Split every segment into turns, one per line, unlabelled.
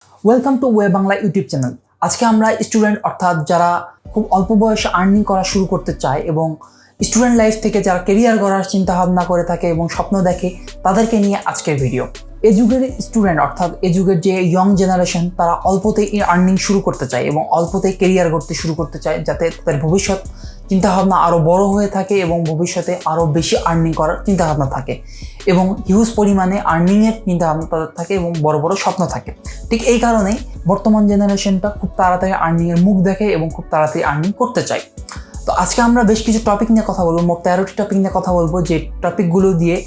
Welcome to way Bangla YouTube channel. আজকে আমরা student অর্থাৎ যারা খুব অল্প বয়সে আর্নিং করা শুরু করতে চায় এবং স্টুডেন্ট লাইফ থেকে যারা কেরিয়ার গড়ার চিন্তা ভাবনা করে থাকে এবং স্বপ্ন দেখে তাদেরকে নিয়ে আজকের ভিডিও। এ যুগের স্টুডেন্ট অর্থাৎ এ যুগের যে ইয়ং জেনারেশন তারা অল্পতেই আর্নিং শুরু করতে চায় এবং অল্পতেই কেরিয়ার গড়তে শুরু করতে চায়, যাতে তাদের ভবিষ্যৎ চিন্তাভাবনা আরও বড় হয়ে থাকে এবং ভবিষ্যতে আরও বেশি আর্নিং করার চিন্তাভাবনা থাকে এবং হিউজ পরিমাণে আর্নিংয়ের চিন্তাভাবনা তাদের থাকে এবং বড় বড় স্বপ্ন থাকে। ঠিক এই কারণেই বর্তমান জেনারেশনটা খুব তাড়াতাড়ি আর্নিংয়ের মুখ দেখে এবং খুব তাড়াতাড়ি আর্নিং করতে চায়। তো আজকে আমরা বেশ কিছু টপিক নিয়ে কথা বলবো, মোট 13টি টপিক নিয়ে কথা বলবো, যে টপিকগুলো দিয়ে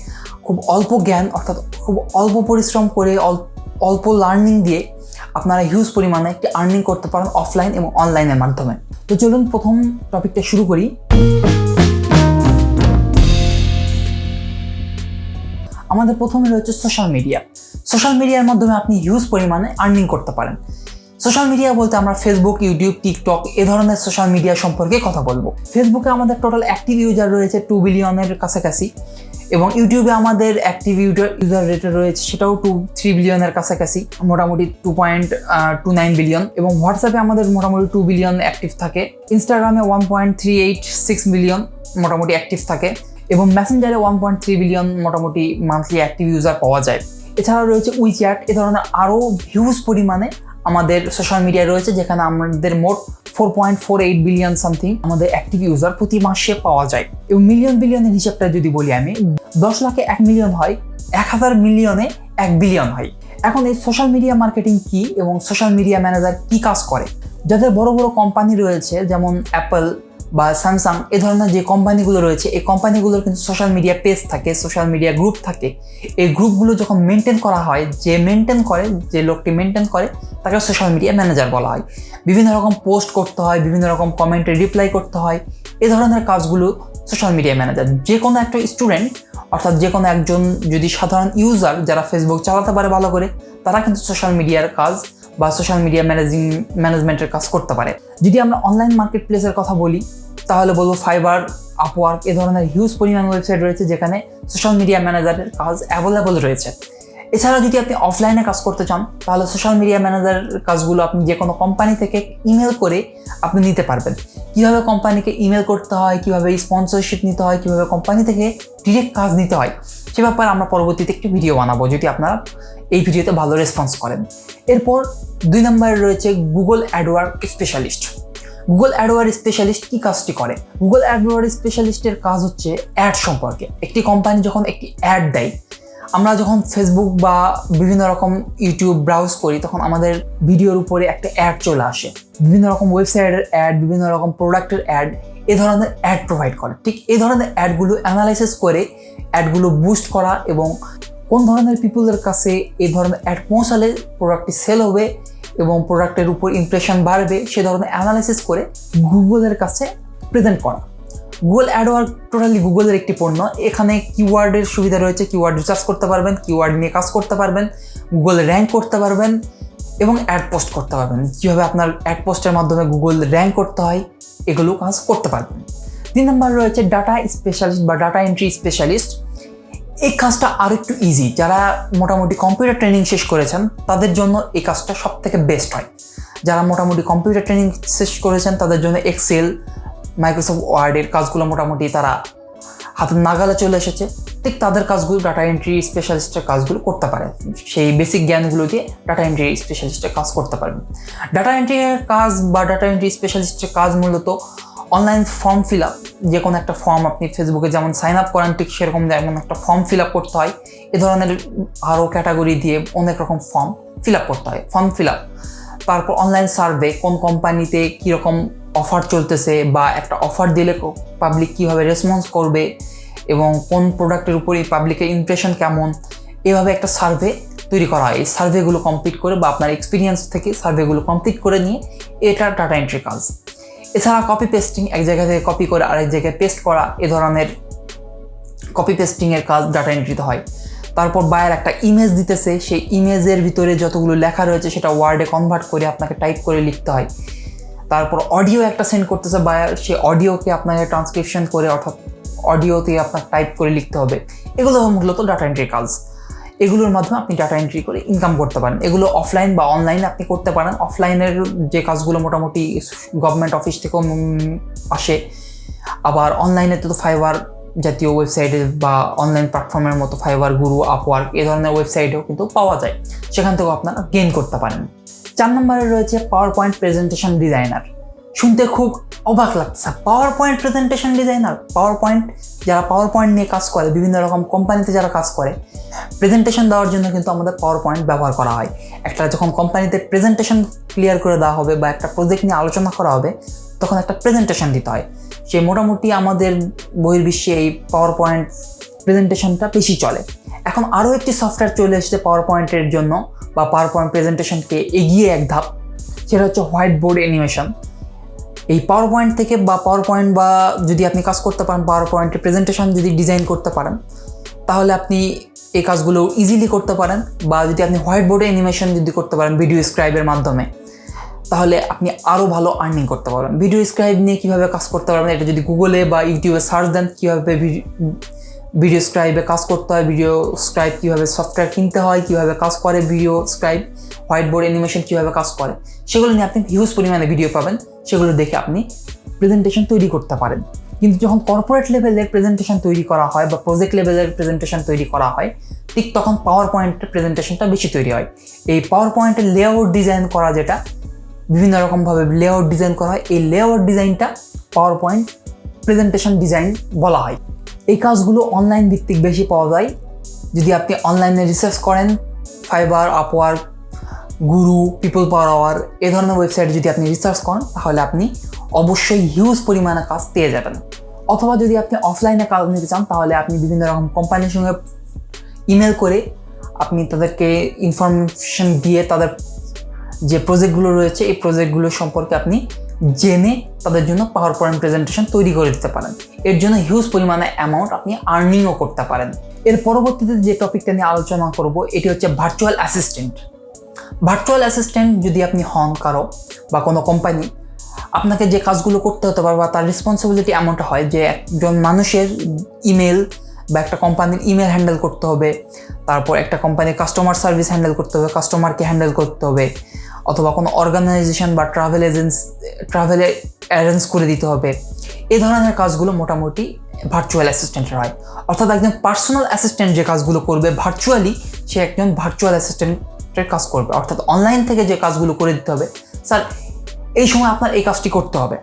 খুব অল্প জ্ঞান অর্থাৎ খুব অল্প পরিশ্রম করে অল্প লার্নিং দিয়ে আপনারা হিউজ পরিমাণে একটি আর্নিং করতে পারেন অফলাইন এবং অনলাইনের মাধ্যমে। তো চলুন প্রথম টপিকটা শুরু করি। আমাদের প্রথমে রয়েছে সোশ্যাল মিডিয়া। সোশ্যাল মিডিয়ার মাধ্যমে আপনি হিউজ পরিমাণে আর্নিং করতে পারেন। সোশ্যাল মিডিয়া বলতে আমরা ফেসবুক, ইউটিউব, টিকটক এ ধরনের সোশ্যাল মিডিয়া সম্পর্কে কথা বলবো। ফেসবুকে আমাদের টোটাল অ্যাক্টিভ ইউজার রয়েছে 2 বিলিয়নের কাছাকাছি এবং ইউটিউবে আমাদের অ্যাক্টিভ ইউজার রেট রয়েছে সেটাও 3 বিলিয়নের কাছাকাছি, মোটামুটি 2.29 বিলিয়ন। এবং হোয়াটসঅ্যাপে আমাদের মোটামুটি 2 বিলিয়ন অ্যাক্টিভ থাকে। ইনস্টাগ্রামে 1.386 বিলিয়ন মোটামুটি অ্যাক্টিভ থাকে এবং মেসেঞ্জারে 1.3 বিলিয়ন মোটামুটি মান্থলি অ্যাক্টিভ ইউজার পাওয়া যায়। এছাড়াও রয়েছে উইচ্যাট, এ ধরনের আরও হিউজ পরিমাণে আমাদের সোশ্যাল মিডিয়া রয়েছে, যেখানে আমাদের মোট 4.48 বিলিয়ন সামথিং আমাদের অ্যাক্টিভ ইউজার প্রতি মাসে পাওয়া যায়। এবং বিলিয়নের হিসাবটা যদি বলি আমি, 10 লাখে 1 মিলিয়ন হয়, 1000 মিলিয়নে 1 বিলিয়ন হয়। এখন এই সোশ্যাল মিডিয়া মার্কেটিং কি এবং সোশ্যাল মিডিয়া ম্যানেজার কি কাজ করে? যাদের বড় বড় কোম্পানি রয়েছে যেমন অ্যাপল বা স্যামসাং, এ ধরনের যে কোম্পানিগুলো রয়েছে, এই কোম্পানিগুলোর কিন্তু সোশ্যাল মিডিয়া পেজ থাকে, সোশ্যাল মিডিয়া গ্রুপ থাকে। এই গ্রুপগুলো যখন মেনটেন করা হয়, যে লোকটি মেনটেন করে তাকে সোশ্যাল মিডিয়া ম্যানেজার বলা হয়। বিভিন্ন রকম পোস্ট করতে হয়, বিভিন্ন রকম কমেন্টে রিপ্লাই করতে হয়, এ ধরনের কাজগুলো সোশ্যাল মিডিয়া ম্যানেজার। যে কোনো একটা স্টুডেন্ট অর্থাৎ যে কোনো একজন যদি সাধারণ ইউজার যারা ফেসবুক চালাতে পারে ভালো করে, তারা কিন্তু সোশ্যাল মিডিয়ার কাজ বা সোশ্যাল মিডিয়া ম্যানেজমেন্টের কাজ করতে পারে। যদি আমরা অনলাইন মার্কেট প্লেসের কথা বলি তাহলে বলবো ফাইবার, আপওয়ার্ক এ ধরনের হিউজ পরিমাণ ওয়েবসাইট রয়েছে যেখানে সোশ্যাল মিডিয়া ম্যানেজারের কাজ অ্যাভেলেবল রয়েছে। এছাড়া যদি আপনি অফলাইনে কাজ করতে চান তাহলে সোশ্যাল মিডিয়া ম্যানেজারের কাজগুলো আপনি যে কোনো কোম্পানি থেকে ইমেল করে আপনি নিতে পারবেন। কীভাবে কোম্পানিকে ইমেল করতে হয়, কীভাবে স্পন্সরশিপ নিতে হয়, কীভাবে কোম্পানি থেকে ডিরেক্ট কাজ নিতে হয়, সে ব্যাপারে আমরা পরবর্তীতে একটি ভিডিও বানাবো যদি আপনারা এই ভিডিওতে ভালো রেসপন্স করেন। এরপর 2 নম্বরে রয়েছে Google Edward specialist. Google Edward specialist কি কাজটি করে? গুগল অ্যাডওয়ার্ড স্পেশালিস্টের কাজ হচ্ছে অ্যাড সম্পর্কে। একটি কোম্পানি যখন একটি অ্যাড দেয়, আমরা যখন ফেসবুক বা বিভিন্ন রকম ইউটিউব ব্রাউজ করি তখন আমাদের ভিডিওর উপরে একটা অ্যাড চলে আসে, বিভিন্ন রকম ওয়েবসাইটের অ্যাড, বিভিন্ন রকম প্রোডাক্টের অ্যাড, এ ধরনের অ্যাড প্রোভাইড করে। ঠিক এই ধরনের অ্যাডগুলো অ্যানালাইসিস করে অ্যাডগুলো বুস্ট করা এবং কোন ধরনের পিপুলের কাছে এই ধরনের অ্যাড পৌঁছালে প্রোডাক্টটি সেল হবে এবং প্রোডাক্টের উপর ইমপ্রেশন বাড়বে, সে ধরনের অ্যানালাইসিস করে গুগলের কাছে প্রেজেন্ট করা। গুগল অ্যাডওয়ার্ড টোটালি গুগলের একটি পণ্য। এখানে কিওয়ার্ডের সুবিধা রয়েছে, কিওয়ার্ড রিসার্চ করতে পারবেন, কিওয়ার্ড নিয়ে কাজ করতে পারবেন, গুগল র্যাঙ্ক করতে পারবেন এবং অ্যাড পোস্ট করতে পারবেন। কীভাবে আপনার অ্যাড পোস্টের মাধ্যমে গুগল র্যাঙ্ক করতে হয় এগুলো কাজ করতে পারবেন। 3 নম্বর রয়েছে ডাটা স্পেশালিস্ট বা ডাটা এন্ট্রি স্পেশালিস্ট। এই কাজটা আরও একটু ইজি। যারা মোটামুটি কম্পিউটার ট্রেনিং শেষ করেছেন তাদের জন্য এই কাজটা সব থেকে বেস্ট হয়। যারা মোটামুটি কম্পিউটার ট্রেনিং শেষ করেছেন তাদের জন্য এক্সেল, মাইক্রোসফট ওয়ার্ডের কাজগুলো মোটামুটি তারা হাতের নাগালে চলে এসেছে। ঠিক তাদের কাজগুলো ডাটা এন্ট্রি স্পেশালিস্টের কাজগুলো করতে পারে। সেই বেসিক জ্ঞানগুলো দিয়ে ডাটা এন্ট্রি স্পেশালিস্টের কাজ করতে পারবে। ডাটা এন্ট্রির কাজ বা ডাটা এন্ট্রি স্পেশালিস্টের কাজ মূলত অনলাইন ফর্ম ফিল আপ। যে কোনো একটা ফর্ম আপনি ফেসবুকে যেমন সাইন আপ করেন ঠিক সেরকম যেমন একটা ফর্ম ফিল আপ করতে হয়, এ ধরনের আরও ক্যাটাগরি দিয়ে অনেক রকম ফর্ম ফিল আপ করতে হয়। ফর্ম ফিল আপ, তারপর অনলাইন সার্ভে, কোন কোম্পানিতে কীরকম অফার চলতেছে বা একটা অফার দিলে পাবলিক কীভাবে রেসপন্স করবে এবং কোন প্রোডাক্টের উপরে পাবলিকের ইমপ্রেশন কেমন, এভাবে একটা সার্ভে তৈরি করা হয়। এই সার্ভেগুলো কমপ্লিট করে বা আপনার এক্সপিরিয়েন্স থেকে সার্ভেগুলো কমপ্লিট করে নিয়ে এটা ডাটা এন্ট্রি কাজ। এছাড়া কপি পেস্টিং, এক জায়গা থেকে কপি করে আরেক জায়গায় পেস্ট করা, এ ধরনের কপি পেস্টিংয়ের কাজ ডাটা এন্ট্রিতে হয়। তারপর বায়ার একটা ইমেজ দিতেছে, সেই ইমেজের ভিতরে যতগুলো লেখা রয়েছে সেটা ওয়ার্ডে কনভার্ট করে আপনাকে টাইপ করে লিখতে হয়। তারপর অডিও একটা সেন্ড করতেছে বায়ার, সেই অডিওকে আপনাকে ট্রান্সক্রিপশন করে অর্থাৎ অডিওতে আপনার টাইপ করে লিখতে হবে। এগুলো মূলত ডাটা এন্ট্রির কাজ। এগুলোর মাধ্যমে আপনি ডাটা এন্ট্রি করে ইনকাম করতে পারেন। এগুলো অফলাইন বা অনলাইনে আপনি করতে পারেন। অফলাইনের যে কাজগুলো মোটামুটি গভর্নমেন্ট অফিস থেকেও আসে, আবার অনলাইনে তো ফাইবার জাতীয় ওয়েবসাইটে বা অনলাইন প্ল্যাটফর্মের মতো ফাইবার, গুরু, আপওয়ার্ক এই ধরনের ওয়েবসাইটেও কিন্তু পাওয়া যায়, সেখান থেকেও আপনারা গেইন করতে পারেন। 4 নম্বরে রয়েছে পাওয়ার পয়েন্ট প্রেজেন্টেশন ডিজাইনার। শুনতে খুব অবাক লাগছে, পাওয়ার পয়েন্ট প্রেজেন্টেশন ডিজাইনার। যারা পাওয়ার পয়েন্ট নিয়ে কাজ করে, বিভিন্ন রকম কোম্পানিতে যারা কাজ করে, প্রেজেন্টেশন দেওয়ার জন্য কিন্তু আমাদের পাওয়ার পয়েন্ট ব্যবহার করা হয়। একটা যখন কোম্পানিতে প্রেজেন্টেশন ক্লিয়ার করে দেওয়া হবে বা একটা প্রজেক্ট নিয়ে আলোচনা করা হবে, তখন একটা প্রেজেন্টেশন দিতে হয়। সে মোটামুটি আমাদের বহির্বিশ্বে এই পাওয়ার পয়েন্ট প্রেজেন্টেশনটা বেশি চলে। এখন আরও একটি সফটওয়্যার চলে এসেছে পাওয়ার পয়েন্টের জন্য, বা পাওয়ার পয়েন্ট প্রেজেন্টেশনকে এগিয়ে এক ধাপ, সেটা হচ্ছে হোয়াইট বোর্ড অ্যানিমেশন। এই পাওয়ার পয়েন্ট থেকে বা পাওয়ার পয়েন্ট বা যদি আপনি কাজ করতে পারেন, পাওয়ার পয়েন্টের প্রেজেন্টেশন যদি ডিজাইন করতে পারেন, তাহলে আপনি এই কাজগুলো ইজিলি করতে পারেন। বা যদি আপনি হোয়াইট বোর্ডে অ্যানিমেশন যদি করতে পারেন ভিডিও স্ক্রাইবের মাধ্যমে, তাহলে আপনি আরও ভালো আর্নিং করতে পারবেন। ভিডিও স্ক্রাইব নিয়ে কীভাবে কাজ করতে পারবেন, এটা যদি গুগলে বা ইউটিউবে সার্চ দেন, কীভাবে ভিডিও স্ক্রাইবে কাজ করতে হয়, ভিডিও স্ক্রাইব কীভাবে সফটওয়্যার কিনতে হয়, কীভাবে কাজ করে video scribe, white board animation কীভাবে কাজ করে, সেগুলো নিয়ে আপনি হিউজ পরিমাণে ভিডিও পাবেন। সেগুলো দেখে আপনি প্রেজেন্টেশন তৈরি করতে পারেন। কিন্তু যখন কর্পোরেট লেভেলের প্রেজেন্টেশন তৈরি করা হয় বা প্রজেক্ট লেভেলের প্রেজেন্টেশন তৈরি করা হয়, ঠিক তখন পাওয়ার পয়েন্টের প্রেজেন্টেশনটা বেশি তৈরি হয়। এই পাওয়ার পয়েন্টের লেআউট ডিজাইন করা, যেটা বিভিন্ন রকমভাবে লেআউট ডিজাইন করা হয়, এই লেআউট ডিজাইনটা পাওয়ার পয়েন্ট প্রেজেন্টেশন ডিজাইন বলা হয়। এই কাজগুলো অনলাইন ভিত্তিক বেশি পাওয়া যায়। যদি আপনি অনলাইনে রিসার্চ করেন, ফাইবার, আপওয়ার্ক, গুরু, পিপল পাওয়ার আওয়ার এ ধরনের ওয়েবসাইটে যদি আপনি রিসার্চ করেন, তাহলে আপনি অবশ্যই হিউজ পরিমাণে কাজ পেয়ে যাবেন। অথবা যদি আপনি অফলাইনে কাজ নিতে চান, তাহলে আপনি বিভিন্ন রকম কোম্পানির সঙ্গে ইমেল করে আপনি তাদেরকে ইনফরমেশন দিয়ে তাদের যে প্রজেক্টগুলো রয়েছে এই প্রজেক্টগুলো সম্পর্কে আপনি জেনে তাদের জন্য পাওয়ার পয়েন্ট প্রেজেন্টেশন তৈরি করে দিতে পারেন। এর জন্য হিউজ পরিমাণে অ্যামাউন্ট আপনি আর্নিংও করতে পারেন। এর পরবর্তীতে যে টপিকটা নিয়ে আলোচনা করব, এটি হচ্ছে ভার্চুয়াল অ্যাসিস্ট্যান্ট। ভার্চুয়াল অ্যাসিস্ট্যান্ট যদি আপনি হন কারো বা কোনো কোম্পানি, আপনাকে যে কাজগুলো করতে হতে পারে বা তার রেসপন্সিবিলিটি এমনটা হয় যে একজন মানুষের ইমেল বা একটা কোম্পানির ইমেল হ্যান্ডেল করতে হবে, তারপর একটা কোম্পানির কাস্টমার সার্ভিস হ্যান্ডেল করতে হবে, কাস্টমারকে হ্যান্ডেল করতে হবে, অথবা কোনো অর্গানাইজেশন বা ট্রাভেলে অ্যারেঞ্জ করে দিতে হবে। এই ধরনের কাজগুলো মোটামুটি ভার্চুয়াল অ্যাসিস্ট্যান্টের হয়। অর্থাৎ একজন পার্সোনাল অ্যাসিস্ট্যান্ট যে কাজগুলো করবে ভার্চুয়ালি, সে একজন ভার্চুয়াল অ্যাসিস্ট্যান্টের কাজ করবে। অর্থাৎ অনলাইন থেকে যে কাজগুলো করে দিতে হবে, স্যার এই সময় আপনার এই কাজটি করতে হবে,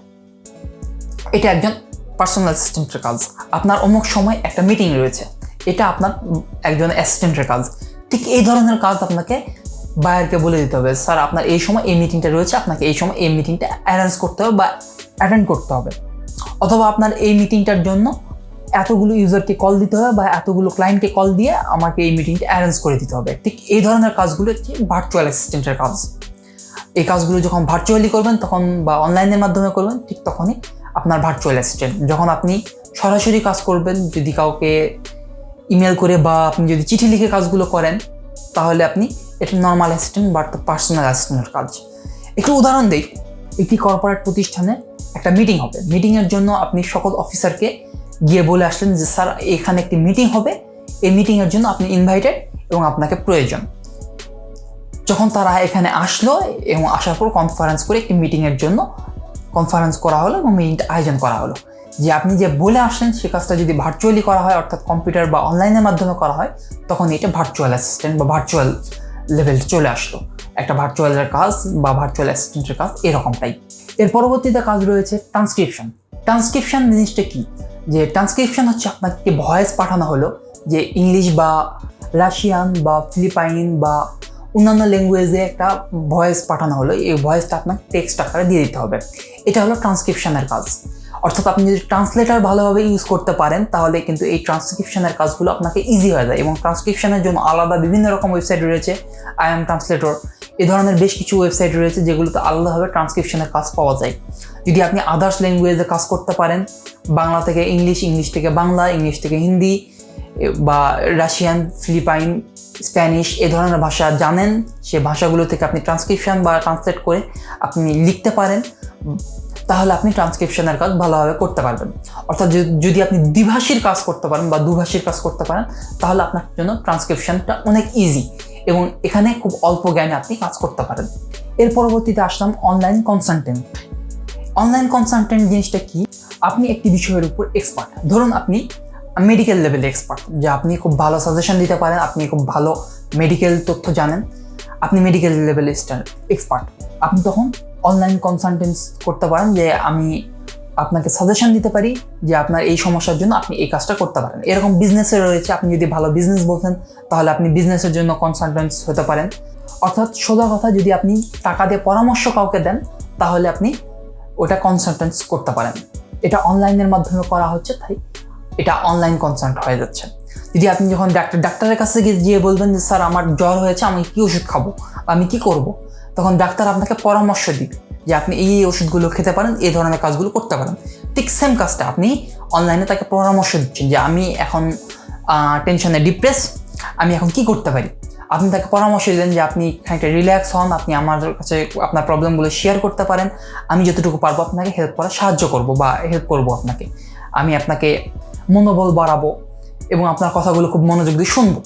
এটা একজন পার্সোনাল অ্যাসিস্ট্যান্টের কাজ। আপনার অমুক সময় একটা মিটিং রয়েছে, এটা আপনার একজন অ্যাসিস্ট্যান্টের কাজ। ঠিক এই ধরনের কাজ আপনাকে বায়ারকে বলে দিতে হবে, স্যার আপনার এই সময় এই মিটিংটা রয়েছে, আপনাকে এই সময় এই মিটিংটা অ্যারেঞ্জ করতে হবে বা অ্যাটেন্ড করতে হবে, অথবা আপনার এই মিটিংটার জন্য এতগুলো ইউজারকে কল দিতে হবে বা এতগুলো ক্লায়েন্টকে কল দিয়ে আমাকে এই মিটিংটা অ্যারেঞ্জ করে দিতে হবে। ঠিক এই ধরনের কাজগুলো হচ্ছে ভার্চুয়াল অ্যাসিস্ট্যান্টের কাজ। এই কাজগুলো যখন ভার্চুয়ালি করবেন তখন, বা অনলাইনের মাধ্যমে করবেন, ঠিক তখনই আপনার ভার্চুয়াল অ্যাসিস্ট্যান্ট। যখন আপনি সরাসরি কাজ করবেন, যদি কাউকে ইমেল করে বা আপনি যদি চিঠি লিখে কাজগুলো করেন, তাহলে আপনি এটা নর্মাল অ্যাসিস্ট্যান্ট বা পার্সোনাল অ্যাসিস্ট্যান্টের কাজ। একটু উদাহরণ দিই, একটি কর্পোরেট প্রতিষ্ঠানে একটা মিটিং হবে। মিটিংয়ের জন্য আপনি সকল অফিসারকে গিয়ে বলে আসলেন যে স্যার এখানে একটি মিটিং হবে, এই মিটিংয়ের জন্য আপনি ইনভাইটেড এবং আপনাকে প্রয়োজন। যখন তারা এখানে আসলো এবং আসার পর কনফারেন্স করে একটি মিটিংয়ের জন্য কনফারেন্স করা হলো এবং মিটিংটা আয়োজন করা হলো। যে আপনি যে বলে আসলেন সে কাজটা যদি ভার্চুয়ালি করা হয়, অর্থাৎ কম্পিউটার বা অনলাইনের মাধ্যমে করা হয়, তখন এটা ভার্চুয়াল অ্যাসিস্ট্যান্ট বা ভার্চুয়াল লেভেল চলে আসলো। একটা ভার্চুয়ালের কাজ বা ভার্চুয়াল অ্যাসিস্ট্যান্টের কাজ এরকমটাই। এর পরবর্তীতে কাজ রয়েছে ট্রান্সক্রিপশন। ট্রান্সক্রিপশন জিনিসটা কি? যে ট্রান্সক্রিপশন হচ্ছে আপনাকে ভয়েস পাঠানো হলো, যে ইংলিশ বা রাশিয়ান বা ফিলিপাইন বা অন্যান্য ল্যাঙ্গুয়েজে একটা ভয়েস পাঠানো হলো, এই ভয়েসটা আপনাকে টেক্সট আকারে দিয়ে দিতে হবে। এটা হলো ট্রান্সক্রিপশনের কাজ। অর্থাৎ আপনি যদি ট্রান্সলেটার ভালোভাবে ইউজ করতে পারেন, তাহলে কিন্তু এই ট্রান্সক্রিপশনের কাজগুলো আপনাকে ইজি হয়ে যায়। এবং ট্রান্সক্রিপশনের জন্য আলাদা বিভিন্ন রকম ওয়েবসাইট রয়েছে, IAM ট্রান্সলেটর, এ ধরনের বেশ কিছু ওয়েবসাইট রয়েছে যেগুলোতে আলাদাভাবে ট্রান্সক্রিপশনের কাজ পাওয়া যায়। যদি আপনি আদার্স ল্যাঙ্গুয়েজে কাজ করতে পারেন, বাংলা থেকে ইংলিশ, ইংলিশ থেকে বাংলা, ইংলিশ থেকে হিন্দি বা রাশিয়ান, ফিলিপাইন, স্প্যানিশ এ ধরনের ভাষা জানেন, সে ভাষাগুলো থেকে আপনি ট্রান্সক্রিপশন বা ট্রান্সলেট করে আপনি লিখতে পারেন। তাহলে আপনি ট্রান্সক্রিপশনের কাজ ভালোভাবে করতে পারবেন। অর্থাৎ যদি আপনি দ্বিভাষীর কাজ করতে পারেন বা দুভাষীর কাজ করতে পারেন, তাহলে আপনার জন্য ট্রান্সক্রিপশনটা অনেক ইজি এবং এখানে খুব অল্প জ্ঞানে আপনি কাজ করতে পারেন। এর পরবর্তীতে আসলাম অনলাইন কনসালটেন্ট। অনলাইন কনসালটেন্ট জিনিসটা কি? আপনি একটি বিষয়ের উপর এক্সপার্ট। ধরুন আপনি মেডিকেল লেভেলে এক্সপার্ট, যে আপনি খুব ভালো সাজেশন দিতে পারেন, আপনি খুব ভালো মেডিকেল তথ্য জানেন, আপনি মেডিকেল লেভেলে এক্সপার্ট। আপনি তখন অনলাইন কনসালটেন্স করতে পারেন, যে আমি আপনাকে সাজেশন দিতে পারি যে আপনার এই সমস্যার জন্য আপনি এই কাজটা করতে পারেন। এরকম বিজনেসে রয়েছে, আপনি যদি ভালো বিজনেস বোঝেন তাহলে আপনি বিজনেসের জন্য কনসালটেন্স হতে পারেন। অর্থাৎ সোজা কথা, যদি আপনি টাকা দিয়ে পরামর্শ কাউকে দেন তাহলে আপনি ওটা কনসালটেন্স করতে পারেন। এটা অনলাইনের মাধ্যমে করা হচ্ছে, তাই এটা অনলাইন কনসাল্ট হয়ে যাচ্ছে। যদি আপনি যখন ডাক্তারের কাছে গিয়ে বলবেন যে স্যার আমার জ্বর হয়েছে, আমি কি ওষুধ খাবো, আমি কি করব, তখন ডাক্তার আপনাকে পরামর্শ দিবে যে আপনি এই ওষুধগুলো খেতে পারেন, এই ধরনের কাজগুলো করতে পারেন। ঠিক সেম কাজটা আপনি অনলাইনে তাকে পরামর্শ দিচ্ছেন যে আমি এখন টেনশনে ডিপ্রেস, আমি এখন কি করতে পারি। আপনি তাকে পরামর্শ দিলেন যে আপনি খানিকটা রিল্যাক্স হন, আপনি আমার কাছে আপনার প্রবলেমগুলো শেয়ার করতে পারেন, আমি যতটুকু পারবো আপনাকে হেল্প করার সাহায্য করব বা হেল্প করবো আপনাকে, আমি আপনাকে মনোবল বাড়াবো এবং আপনার কথাগুলো খুব মনোযোগ দিয়ে শুনবো।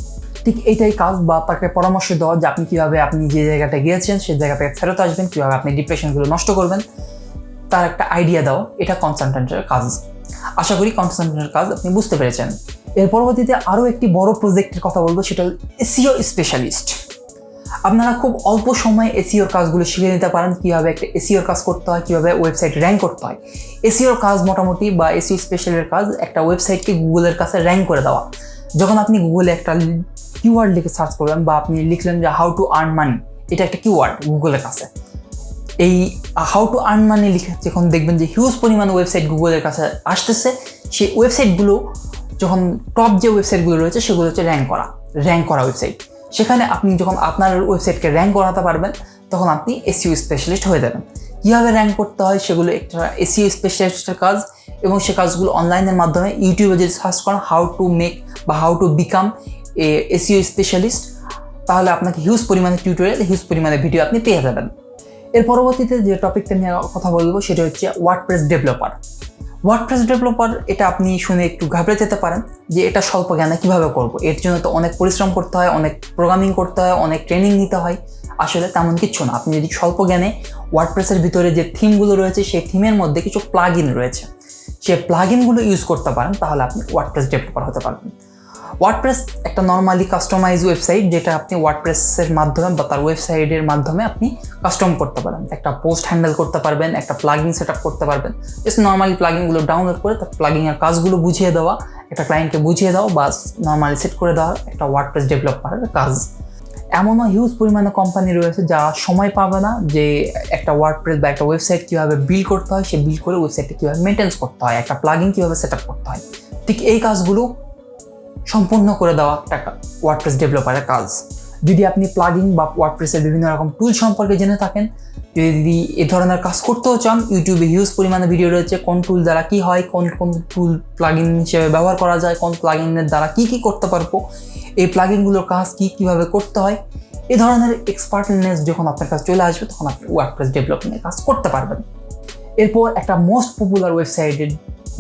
ঠিক এইটাই কাজ, বা তাকে পরামর্শ দেওয়া যে আপনি কীভাবে আপনি যে জায়গাটা গিয়েছেন সেই জায়গা থেকে ফেরত আসবেন, কীভাবে আপনি ডিপ্রেশনগুলো নষ্ট করবেন, তার একটা আইডিয়া দেওয়া। এটা কনসালটেন্টের কাজ। আশা করি কনসালটেন্টের কাজ আপনি বুঝতে পেরেছেন। এর পরবর্তীতে আরও একটি বড় প্রজেক্টের কথা বলবো, সেটা হল এসইও স্পেশালিস্ট। আপনারা খুব অল্প সময়ে এসইওর কাজগুলো শিখে নিতে পারেন, কীভাবে একটা এসইওর কাজ করতে হয়, কীভাবে ওয়েবসাইট র্যাঙ্ক করতে হয়। এসইওর কাজ মোটামুটি, বা এসইও স্পেশালের কাজ একটা ওয়েবসাইটকে গুগলের কাছে র্যাঙ্ক করে দেওয়া। যখন আপনি গুগলে একটা কিওয়ার্ড লিখে সার্চ করবেন, বা আপনি লিখলেন যে হাউ টু আর্ন মানি, এটা একটা কিওয়ার্ড গুগলের কাছে। এই হাউ টু আর্ন মানি লিখে যখন দেখবেন যে হিউজ পরিমাণ ওয়েবসাইট গুগলের কাছে আসতেছে, সেই ওয়েবসাইটগুলো যখন টপ যে ওয়েবসাইটগুলো রয়েছে সেগুলো হচ্ছে র্যাঙ্ক করা ওয়েবসাইট। সেখানে আপনি যখন আপনার ওয়েবসাইটকে র্যাঙ্ক করাতে পারবেন, তখন আপনি এসইও স্পেশালিস্ট হয়ে যাবেন। কীভাবে র্যাঙ্ক করতে হয় সেগুলো একটা এসইও স্পেশালিস্টের কাজ, এবং সে কাজগুলো অনলাইনের মাধ্যমে ইউটিউবে যদি সার্চ করেন হাউ টু মেক বা how to become a SEO specialist, তাহলে আপনাকে হিউজ পরিমাণে টিউটোরিয়াল, হিউজ পরিমাণে ভিডিও আপনি পেয়ে যাবেন। এর পরবর্তীতে যে টপিকটা নিয়ে কথা বলবো সেটা হচ্ছে ওয়ার্ডপ্রেস ডেভেলপার। ওয়ার্ডপ্রেস ডেভেলপার, এটা আপনি শুনে একটু ঘাবড়ে যেতে পারেন যে এটা স্বল্প জ্ঞানে কীভাবে করব, এর জন্য তো অনেক পরিশ্রম করতে হয়, অনেক প্রোগ্রামিং করতে হয়, অনেক ট্রেনিং নিতে হয়। আসলে তেমন কিচ্ছু না। আপনি যদি স্বল্প জ্ঞানে ওয়ার্ডপ্রেসের ভিতরে যে থিমগুলো রয়েছে সেই থিমের মধ্যে কিছু প্লাগইন রয়েছে, সেই প্লাগইনগুলো ইউজ করতে পারেন, তাহলে আপনি ওয়ার্ডপ্রেস ডেভেলপার হতে পারবেন। ওয়ার্ডপ্রেস একটা নর্মালি কাস্টমাইজ ওয়েবসাইট, যেটা আপনি ওয়ার্ডপ্রেসের মাধ্যমে বা তার ওয়েবসাইটের মাধ্যমে আপনি কাস্টম করতে পারেন। একটা পোস্ট হ্যান্ডেল করতে পারবেন, একটা প্লাগইন সেট আপ করতে পারবেন। জাস্ট নর্মালি প্লাগইনগুলো ডাউনলোড করে তার প্লাগইনের কাজগুলো বুঝিয়ে দেওয়া, একটা ক্লায়েন্টকে বুঝিয়ে দেওয়া, বা নর্মালি সেট করে দেওয়া একটা ওয়ার্ডপ্রেস ডেভেলপারের কাজ। এমনও হিউজ পরিমাণে কোম্পানি রয়েছে যারা সময় পাবে না যে একটা ওয়ার্ডপ্রেস বা একটা ওয়েবসাইট কীভাবে বিল্ড করতে হয়, সে বিল্ড করে ওয়েবসাইটটা কীভাবে মেনটেন্স করতে হয়, একটা প্লাগইন কীভাবে সেট আপ করতে হয়। ঠিক এই কাজগুলো সম্পূর্ণ করে দেওয়া একটা ওয়ার্ডপ্রেস ডেভেলপারের কাজ। যদি আপনি প্লাগইন বা ওয়ার্ডপ্রেসের বিভিন্ন রকম টুল সম্পর্কে জেনে থাকেন, যদি এই ধরনের কাজ করতেও চান, ইউটিউবে হিউজ পরিমাণে ভিডিও রয়েছে কোন টুল দ্বারা কী হয়, কোন কোন টুল প্লাগইন হিসেবে ব্যবহার করা যায়, কোন প্লাগইনের দ্বারা কী কী করতে পারবো, এই প্লাগইনগুলোর কাজ কীভাবে করতে হয়। এই ধরনের এক্সপার্টনেস যখন আপনার কাছে চলে আসবে, তখন আপনি ওয়ার্ডপ্রেস ডেভেলপমেন্টের কাজ করতে পারবেন। এরপর একটা মোস্ট পপুলার ওয়েবসাইটের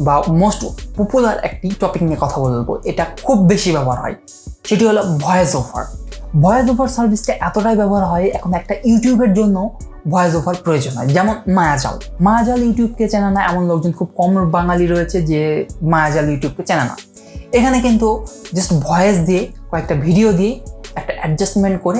বা মোস্ট পপুলার একটি টপিক নিয়ে কথা বলবো, এটা খুব বেশি ব্যবহার হয়, সেটি হলো ভয়েস ওভার। ভয়েস ওভার সার্ভিসটা এতটাই ব্যবহার হয়, এখন একটা ইউটিউবের জন্য ভয়েস ওভার প্রয়োজন হয়। যেমন মায়াজাল ইউটিউবকে চেনে না এমন লোকজন খুব কম বাঙালি রয়েছে যে মায়াজাল ইউটিউবকে চেনে না। এখানে কিন্তু জাস্ট ভয়েস দিয়ে, কয়েকটা ভিডিও দিয়ে একটা অ্যাডজাস্টমেন্ট করে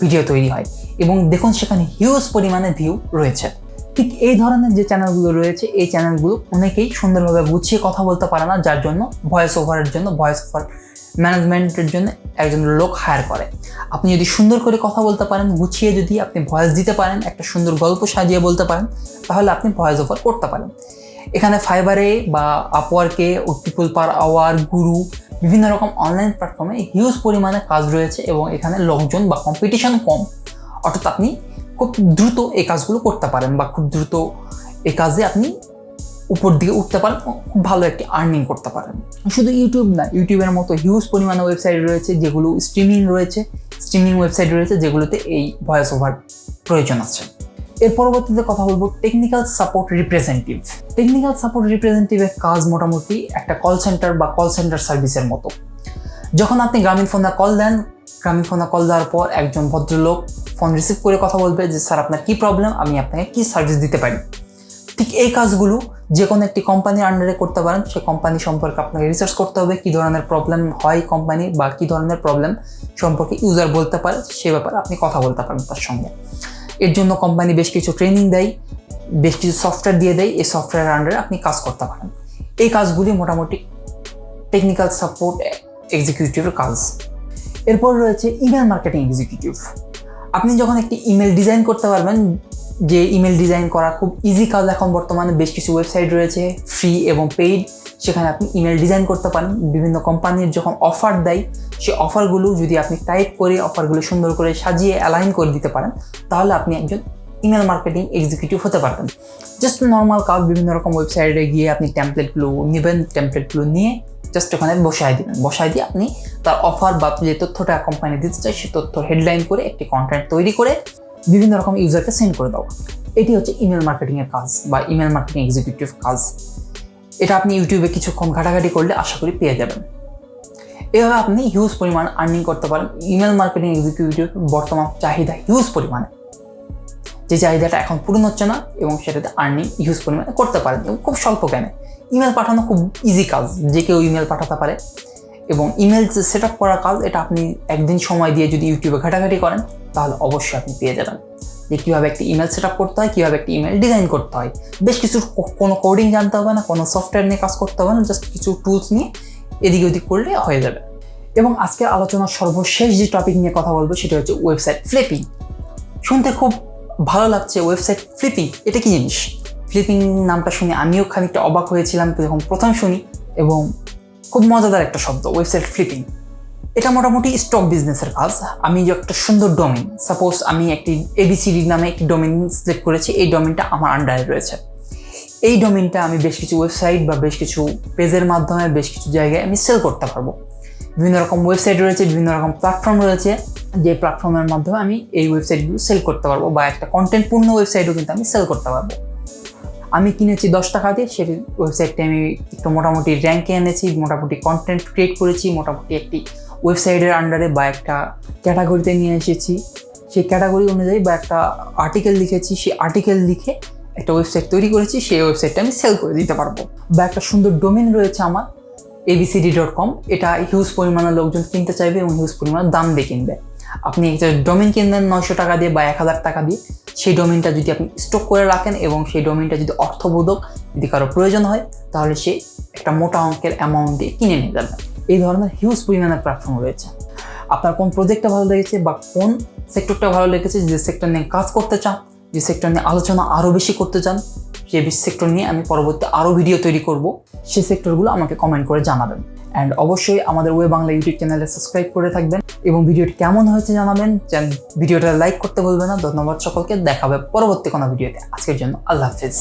ভিডিও তৈরি হয়, এবং দেখুন সেখানে হিউজ পরিমাণে ভিউ রয়েছে। ঠিক এই ধরনের যে চ্যানেলগুলো রয়েছে, এই চ্যানেলগুলো অনেকেই সুন্দরভাবে গুছিয়ে কথা বলতে পারে না, যার জন্য ভয়েস ওভার ম্যানেজমেন্টের জন্য একজন লোক হায়ার করে। আপনি যদি সুন্দর করে কথা বলতে পারেন, গুছিয়ে যদি আপনি ভয়েস দিতে পারেন, একটা সুন্দর গল্প সাজিয়ে বলতে পারেন, তাহলে আপনি ভয়েস ওভার করতে পারেন। এখানে ফাইবারে বা আপওয়ার্কে, পিপল পার আওয়ার, গুরু, বিভিন্ন রকম অনলাইন প্ল্যাটফর্মে হিউজ পরিমাণে কাজ রয়েছে, এবং এখানে লোকজন বা কম্পিটিশন কম। অর্থাৎ আপনি খুব দ্রুত এই কাজগুলো করতে পারেন, বা খুব দ্রুত এই কাজে আপনি উপর দিকে উঠতে পারেন, খুব ভালো একটি আর্নিং করতে পারেন। শুধু ইউটিউব না, ইউটিউবের মতো হিউজ পরিমাণে ওয়েবসাইট রয়েছে যেগুলো স্ট্রিমিং ওয়েবসাইট রয়েছে যেগুলোতে এই ভয়েস ওভার প্রয়োজন আছে। এর পরবর্তীতে কথা বলবো technical support representative. Technical support রিপ্রেজেন্টেটিভের কাজ মোটামুটি একটা কল সেন্টার বা কল সেন্টার সার্ভিসের মতো। যখন আপনি গ্রামীণ ফোনে কল দেন, গ্রামীণ ফোনে কল দেওয়ার পর একজন ভদ্রলোক ফোন রিসিভ করে কথা বলবে যে স্যার আপনার কী প্রবলেম, আমি আপনাকে কী সার্ভিস দিতে পারি। ঠিক এই কাজগুলো যে কোনো একটি কোম্পানির আন্ডারে করতে পারেন। সেই কোম্পানি সম্পর্কে আপনাকে রিসার্চ করতে হবে, কী ধরনের প্রবলেম হয় কোম্পানি বা কী ধরনের প্রবলেম সম্পর্কে ইউজার বলতে পারে, সে ব্যাপারে আপনি কথা বলতে পারেন তার সঙ্গে। এর জন্য কোম্পানি বেশ কিছু ট্রেনিং দেয়, বেশ কিছু সফটওয়্যার দিয়ে দেয়, এই সফটওয়্যারের আন্ডারে আপনি কাজ করতে পারেন। এই কাজগুলি মোটামুটি টেকনিক্যাল সাপোর্ট এক্সিকিউটিভের কাজ। এরপর রয়েছে ইমেল মার্কেটিং এক্সিকিউটিভ। আপনি যখন একটি ইমেল ডিজাইন করতে পারবেন, যে ইমেল ডিজাইন করা খুব ইজি কাজ। এখন বর্তমানে বেশ কিছু ওয়েবসাইট রয়েছে ফ্রি এবং পেইড, সেখানে আপনি ইমেল ডিজাইন করতে পারেন। বিভিন্ন কোম্পানির যখন অফার দেয়, সেই অফারগুলো যদি আপনি টাইপ করে অফারগুলো সুন্দর করে সাজিয়ে অ্যালাইন করে দিতে পারেন, তাহলে আপনি একজন ইমেল মার্কেটিং এক্সিকিউটিভ হতে পারবেন। জাস্ট নর্মাল কাজ, বিভিন্ন রকম ওয়েবসাইটে গিয়ে আপনি টেমপ্লেটগুলো নেবেন, টেমপ্লেটগুলো নিয়ে জাস্ট ওখানে বসায় দিবেন। বসায় দিয়ে আপনি তার অফার বা যে তথ্যটা কোম্পানি দিতে চায় সেই তথ্য হেডলাইন করে একটি কন্টেন্ট তৈরি করে বিভিন্ন রকম ইউজারকে সেন্ড করে দেওয়া। এটি হচ্ছে ইমেল মার্কেটিংয়ের কাজ বা ইমেল মার্কেটিং এক্সিকিউটিভ কাজ। এটা আপনি ইউটিউবে কিছুক্ষণ ঘাটাঘাটি করলে আশা করি পেয়ে যাবেন। এভাবে আপনি হিউজ পরিমাণ আর্নিং করতে পারেন। ইমেল মার্কেটিং এক্সিকিউটিভ বর্তমান চাহিদা হিউজ পরিমাণে, যে চাহিদাটা এখন পূরণ হচ্ছে না, এবং সেটাতে আর্নিং হিউজ পরিমাণে করতে পারেন এবং খুব স্বল্প জ্ঞানে। ইমেল পাঠানো খুব ইজি কাজ, যে কেউ ইমেল পাঠাতে পারে। এবং ইমেল যে সেট আপ করার কাজ, এটা আপনি একদিন সময় দিয়ে যদি ইউটিউবে ঘাটাঘাটি করেন, তাহলে অবশ্যই আপনি পেয়ে যাবেন যে কীভাবে একটি ইমেল সেট আপ করতে হয়, কীভাবে একটি ইমেল ডিজাইন করতে হয়। বেশ কিছু কোনো কোডিং জানতে হবে না, কোনো সফটওয়্যার নিয়ে কাজ করতে হবে না, জাস্ট কিছু টুলস নিয়ে এদিক ওদিক করলে হয়ে যাবে। এবং আজকের আলোচনার সর্বশেষ যে টপিক নিয়ে কথা বলবো সেটা হচ্ছে ওয়েবসাইট ফ্লিপিং। শুনতে খুব ভালো লাগছে, ওয়েবসাইট ফ্লিপিং এটা কি জিনিস? ফ্লিপিং নামটা শুনে আমিও খানিকটা অবাক হয়েছিলাম যখন প্রথম শুনি, এবং খুব মজাদার একটা শব্দ ওয়েবসাইট ফ্লিপিং। এটা মোটামুটি স্টক বিজনেসের কাজ। আমি যে একটা সুন্দর ডোমেইন, সাপোজ আমি একটি ABCD নামে একটি ডোমেইন সিলেক্ট করেছি, এই ডোমেইনটা আমার আন্ডারে রয়েছে। এই ডোমেইনটা আমি বেশ কিছু ওয়েবসাইট বা বেশ কিছু পেজের মাধ্যমে বেশ কিছু জায়গায় আমি সেল করতে পারবো। বিভিন্ন রকম ওয়েবসাইট রয়েছে, বিভিন্ন রকম প্ল্যাটফর্ম রয়েছে, যে প্ল্যাটফর্মের মাধ্যমে আমি এই ওয়েবসাইটগুলো সেল করতে পারবো, বা একটা কন্টেন্টপূর্ণ ওয়েবসাইটও কিন্তু আমি সেল করতে পারবো। আমি কিনেছি 10 টাকা দিয়ে, সেই ওয়েবসাইটটা আমি একটু মোটামুটি র্যাঙ্কে এনেছি, মোটামুটি কন্টেন্ট ক্রিয়েট করেছি, মোটামুটি একটি ওয়েবসাইটের আন্ডারে বা একটা ক্যাটাগরিতে নিয়ে এসেছি। সেই ক্যাটাগরি অনুযায়ী বা একটা আর্টিকেল লিখেছি, সেই আর্টিকেল লিখে একটা ওয়েবসাইট তৈরি করেছি, সেই ওয়েবসাইটটা আমি সেল করে দিতে পারবো। বা একটা সুন্দর ডোমেইন রয়েছে আমার abcd.com, এটা হিউজ পরিমাণে লোকজন কিনতে চাইবে এবং হিউজ পরিমাণে দাম দিয়ে কিনবে। আপনি একটা ডোমেইন কিনবেন 900 টাকা দিয়ে বা 1000 টাকা দিয়ে, সেই ডোমেইনটা যদি আপনি স্টক করে রাখেন এবং সেই ডোমেইনটা যদি অর্থবোধক, যদি কারো প্রয়োজন হয়, তাহলে সে একটা মোটা অঙ্কের অ্যামাউন্ট দিয়ে কিনে নিয়ে যাবে। এই ধরনের হিউজ পরিমাণের প্ল্যাটফর্ম রয়েছে। আপনার কোন প্রজেক্টটা ভালো লেগেছে বা কোন সেক্টরটা ভালো লেগেছে, যে সেক্টর নিয়ে কাজ করতে চান, যে সেক্টর নিয়ে আলোচনা আরও বেশি করতে চান, যে সেক্টর নিয়ে আমি পরবর্তী আরও ভিডিও তৈরি করব, সেই সেক্টরগুলো আমাকে কমেন্ট করে জানাবেন। অ্যান্ড অবশ্যই আমাদের ওয়েব বাংলা ইউটিউব চ্যানেলে সাবস্ক্রাইব করে থাকবেন এবং ভিডিওটি কেমন হয়েছে জানাবেন। ভিডিওটা লাইক করতে ভুলবেন না। ধন্যবাদ সকলকে, দেখা হবে পরবর্তী কোনো ভিডিওতে। আজকের জন্য আল্লাহ হাফেজ।